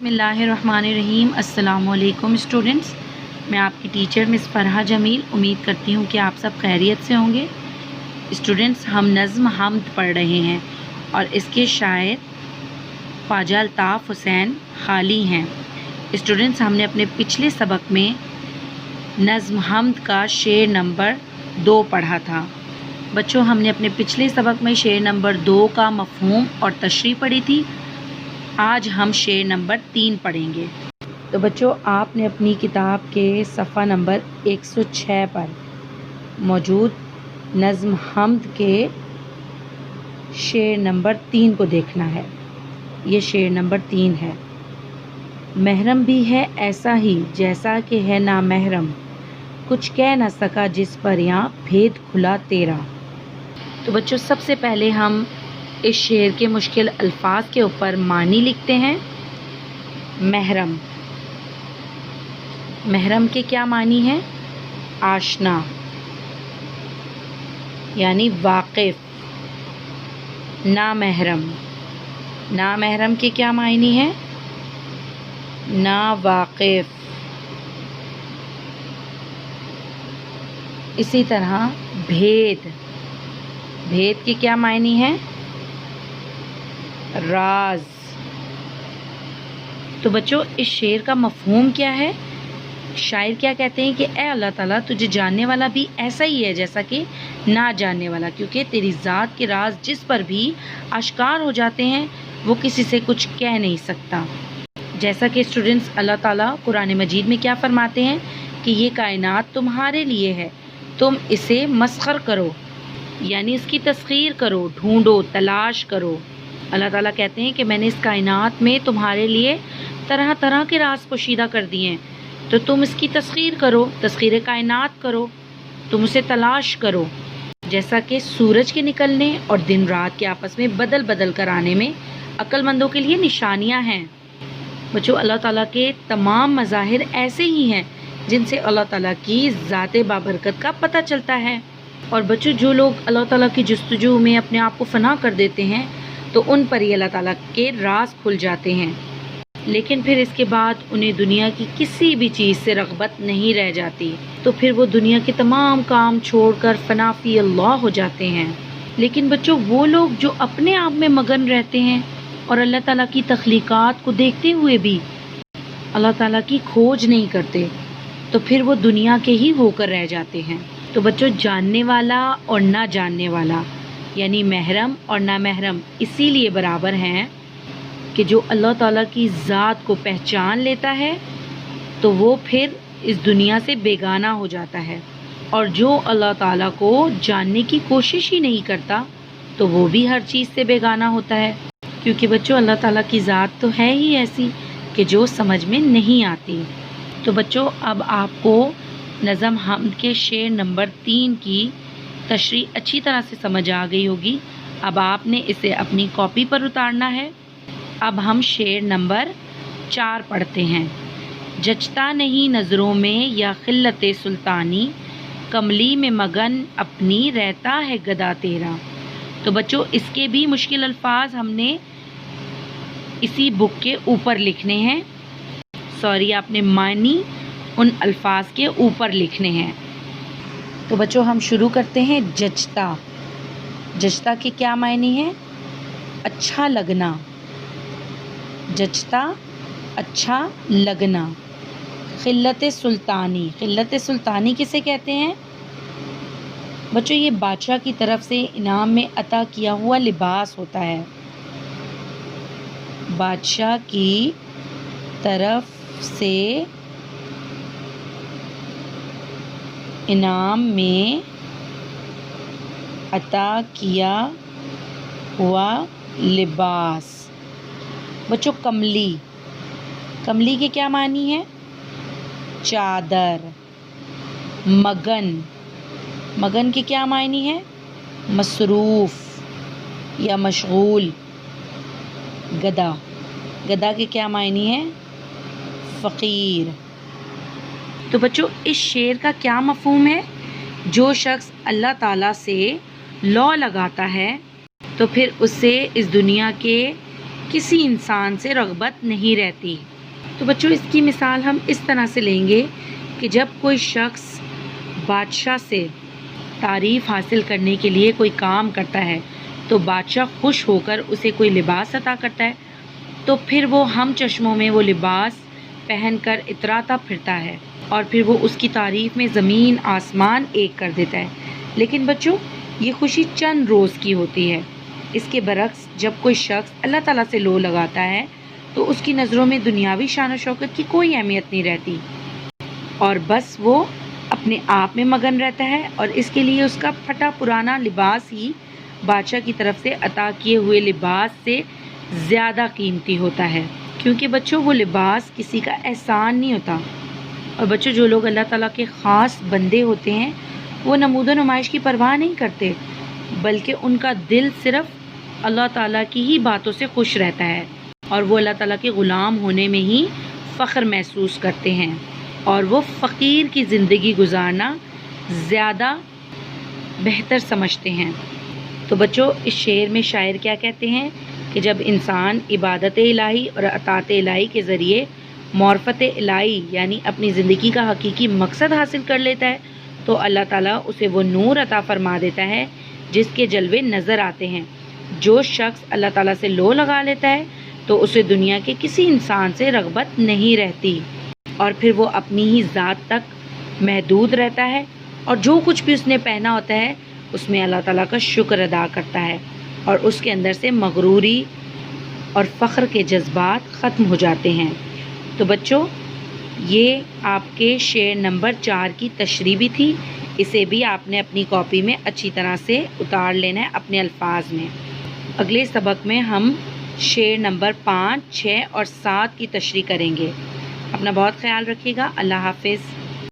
बिस्मिल्लाहिर्रहमानिर्रहीम। अस्सलाम वालेकुम स्टूडेंट्स, मैं आपकी टीचर मिस फरहा जमील। उम्मीद करती हूँ कि आप सब खैरियत से होंगे। स्टूडेंट्स, हम नज़्म हमद पढ़ रहे हैं और इसके शायर ख्वाजा अल्ताफ़ हुसैन खाली हैं। स्टूडेंट्स, हमने अपने पिछले सबक में नज़्म हमद का शेर नंबर 2 पढ़ा था। बच्चों, हमने अपने पिछले सबक में शेर नंबर 2 का मफ़हूम और तशरीह पढ़ी थी। आज हम शेर नंबर 3 पढ़ेंगे। तो बच्चों, आपने अपनी किताब के सफ़ा नंबर 106 पर मौजूद नज़्म हमद के शेर नंबर 3 को देखना है। ये शेर नंबर 3 है। महरम भी है ऐसा ही जैसा कि है ना महरम, कुछ कह न सका जिस पर यहाँ भेद खुला तेरा। तो बच्चों, सबसे पहले हम इस शेर के मुश्किल अल्फाज के ऊपर मानी लिखते हैं। महरम, महरम के क्या मानी हैं? आशना यानी वाकिफ। ना महरम, ना महरम के क्या मायनी है? ना वाकिफ। इसी तरह भेद, भेद के क्या मायनी है? राज। तो बच्चों, इस शेर का मफ़हूम क्या है? शायर क्या कहते हैं कि ए अल्लाह ताला, तुझे जानने वाला भी ऐसा ही है जैसा कि ना जानने वाला, क्योंकि तेरी ज़ात के राज जिस पर भी आश्कार हो जाते हैं वो किसी से कुछ कह नहीं सकता। जैसा कि स्टूडेंट्स, अल्लाह ताला कुरान मजीद में क्या फरमाते हैं कि ये कायनात तुम्हारे लिए है, तुम इसे मस्खर करो, यानी इसकी तस्खीर करो, ढूंढो, तलाश करो। अल्लाह ताला कहते हैं कि मैंने इस कायनात में तुम्हारे लिए तरह तरह के राज पोशीदा कर दिए हैं, तो तुम इसकी तस्खीर करो, तस्खीर कायनात करो, तुम उसे तलाश करो। जैसा कि सूरज के निकलने और दिन रात के आपस में बदल बदल कर आने में अक्लमंदों के लिए निशानियां हैं। बच्चों, अल्लाह ताला के तमाम मज़ाहिर ऐसे ही हैं जिनसे अल्लाह ताला की ज़ाते बाबरकत का पता चलता है। और बच्चों, जो लोग अल्लाह ताला की जुस्तजू में अपने आप को फना कर देते हैं तो उन पर ही अल्लाह ताला के राज खुल जाते हैं, लेकिन फिर इसके बाद उन्हें दुनिया की किसी भी चीज़ से रग़बत नहीं रह जाती, तो फिर वो दुनिया के तमाम काम छोड़कर फना फी अल्लाह हो जाते हैं। लेकिन बच्चों, वो लोग जो अपने आप में मगन रहते हैं और अल्लाह ताला की तख्लीक़ात को देखते हुए भी अल्लाह ताला की खोज नहीं करते, तो फिर वो दुनिया के ही होकर रह जाते हैं। तो बच्चों, जानने वाला और ना जानने वाला यानी महरम और ना महरम इसीलिए बराबर हैं कि जो अल्लाह ताला की ज़ात को पहचान लेता है तो वो फिर इस दुनिया से बेगाना हो जाता है, और जो अल्लाह ताला को जानने की कोशिश ही नहीं करता तो वो भी हर चीज़ से बेगाना होता है। क्योंकि बच्चों, अल्लाह ताला की ज़ात तो है ही ऐसी कि जो समझ में नहीं आती। तो बच्चों, अब आपको नज़्म हमद के शेर नंबर 3 की तशरीह अच्छी तरह से समझ आ गई होगी। अब आपने इसे अपनी कॉपी पर उतारना है। अब हम शेर नंबर 4 पढ़ते हैं। जचता नहीं नज़रों में या खिल्लत सुल्तानी, कमली में मगन अपनी रहता है गदा तेरा। तो बच्चों, इसके भी मुश्किल अल्फाज हमने इसी बुक के ऊपर लिखने हैं। सॉरी, आपने मानी उन अल्फाज के ऊपर लिखने हैं। तो बच्चों, हम शुरू करते हैं। जचता, जचता के क्या मायने हैं? अच्छा लगना। जचता, अच्छा लगना। खिल्लत सुल्तानी, खिल्लत सुल्तानी किसे कहते हैं? बच्चों, ये बादशाह की तरफ से इनाम में अता किया हुआ लिबास होता है। बादशाह की तरफ से इनाम में अता किया हुआ लिबास। बच्चों, कमली, कमली के क्या मानी है? चादर। मगन, मगन के क्या मायनी है? मसरूफ़ या मशगूल। गदा, गदा के क्या मायनी है? फ़कीर। तो बच्चों, इस शेर का क्या मफ़हूम है? जो शख्स अल्लाह ताला से लौ लगाता है तो फिर उससे इस दुनिया के किसी इंसान से रग़बत नहीं रहती। तो बच्चों इसकी मिसाल हम इस तरह से लेंगे कि जब कोई शख्स बादशाह से तारीफ़ हासिल करने के लिए कोई काम करता है तो बादशाह खुश होकर उसे कोई लिबास अता करता है, तो फिर वो हम चश्मों में वो लिबास पहनकर इतराता फिरता है और फिर वो उसकी तारीफ़ में ज़मीन आसमान एक कर देता है। लेकिन बच्चों ये खुशी चंद रोज़ की होती है। इसके बरक्स जब कोई शख्स अल्लाह ताला से लो लगाता है तो उसकी नज़रों में दुनियावी शान और शौकत की कोई अहमियत नहीं रहती और बस वो अपने आप में मगन रहता है और इसके लिए उसका फटा पुराना लिबास ही बादशाह की तरफ से अता किए हुए लिबास से ज़्यादा कीमती होता है, क्योंकि बच्चों वो लिबास किसी का एहसान नहीं होता। और बच्चों जो लोग अल्लाह ताला के ख़ास बंदे होते हैं वो नमूद व नुमाइश की परवाह नहीं करते, बल्कि उनका दिल सिर्फ़ अल्लाह ताला की ही बातों से खुश रहता है और वो अल्लाह ताला के ग़ुलाम होने में ही फ़ख्र महसूस करते हैं और वो फ़कीर की ज़िंदगी गुजारना ज़्यादा बेहतर समझते हैं। तो बच्चों इस शेर में शायर क्या कहते हैं कि जब इंसान इबादत इलाही और अतात इलाही के ज़रिए मार्फत इलाही यानी अपनी ज़िंदगी का हकीकी मकसद हासिल कर लेता है तो अल्लाह ताला उसे वो नूर अता फरमा देता है जिसके जलवे नज़र आते हैं। जो शख्स अल्लाह ताला से लो लगा लेता है तो उसे दुनिया के किसी इंसान से रग़बत नहीं रहती और फिर वो अपनी ही ज़ात तक महदूद रहता है और जो कुछ भी उसने पहना होता है उसमें अल्लाह ताला का शुक्र अदा करता है और उसके अंदर से मगरूरी और फ़ख्र के जज्बात ख़त्म हो जाते हैं। तो बच्चों ये आपके शेर नंबर 4 की तशरीह भी थी, इसे भी आपने अपनी कॉपी में अच्छी तरह से उतार लेना है अपने अल्फाज में। अगले सबक में हम शेर नंबर 5, 6 और 7 की तशरीह करेंगे। अपना बहुत ख्याल रखिएगा। अल्लाह हाफ़िज़।